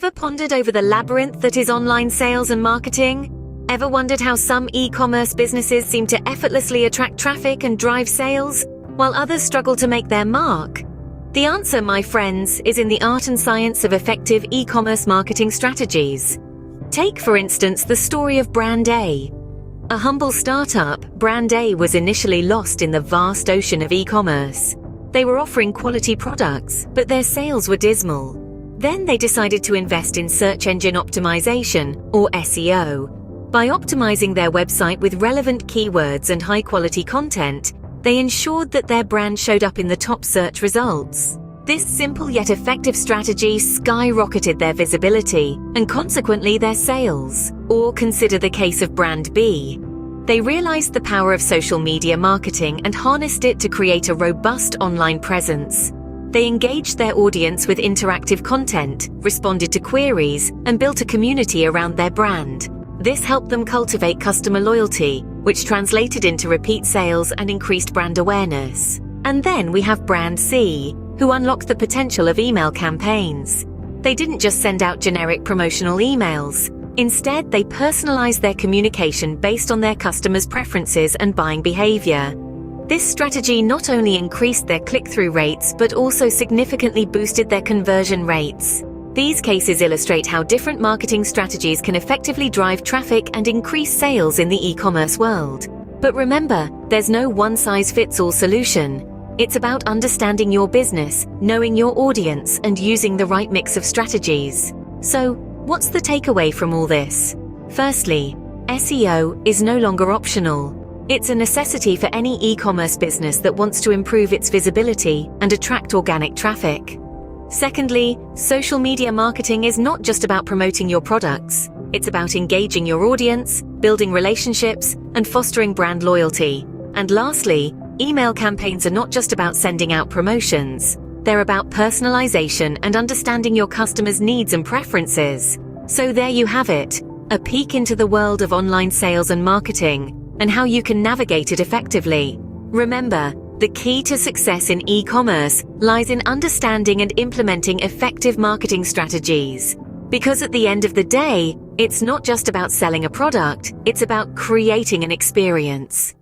Ever pondered over the labyrinth that is online sales and marketing? Ever wondered how some e-commerce businesses seem to effortlessly attract traffic and drive sales, while others struggle to make their mark? The answer, my friends, is in the art and science of effective e-commerce marketing strategies. Take, for instance, the story of Brand A. A humble startup, Brand A was initially lost in the vast ocean of e-commerce. They were offering quality products, but their sales were dismal. Then they decided to invest in search engine optimization, or SEO. By optimizing their website with relevant keywords and high-quality content, they ensured that their brand showed up in the top search results. This simple yet effective strategy skyrocketed their visibility and consequently their sales. Or consider the case of Brand B. They realized the power of social media marketing and harnessed it to create a robust online presence. They engaged their audience with interactive content, responded to queries, and built a community around their brand. This helped them cultivate customer loyalty, which translated into repeat sales and increased brand awareness. And then we have Brand C, who unlocked the potential of email campaigns. They didn't just send out generic promotional emails. Instead, they personalized their communication based on their customers' preferences and buying behavior. This strategy not only increased their click-through rates, but also significantly boosted their conversion rates. These cases illustrate how different marketing strategies can effectively drive traffic and increase sales in the e-commerce world. But remember, there's no one-size-fits-all solution. It's about understanding your business, knowing your audience, and using the right mix of strategies. So, what's the takeaway from all this? Firstly, SEO is no longer optional. It's a necessity for any e-commerce business that wants to improve its visibility and attract organic traffic. Secondly, social media marketing is not just about promoting your products. It's about engaging your audience, building relationships, and fostering brand loyalty. And lastly, email campaigns are not just about sending out promotions. They're about personalization and understanding your customers' needs and preferences. So there you have it, a peek into the world of online sales and marketing, and how you can navigate it effectively. Remember, the key to success in e-commerce lies in understanding and implementing effective marketing strategies. Because at the end of the day, it's not just about selling a product, it's about creating an experience.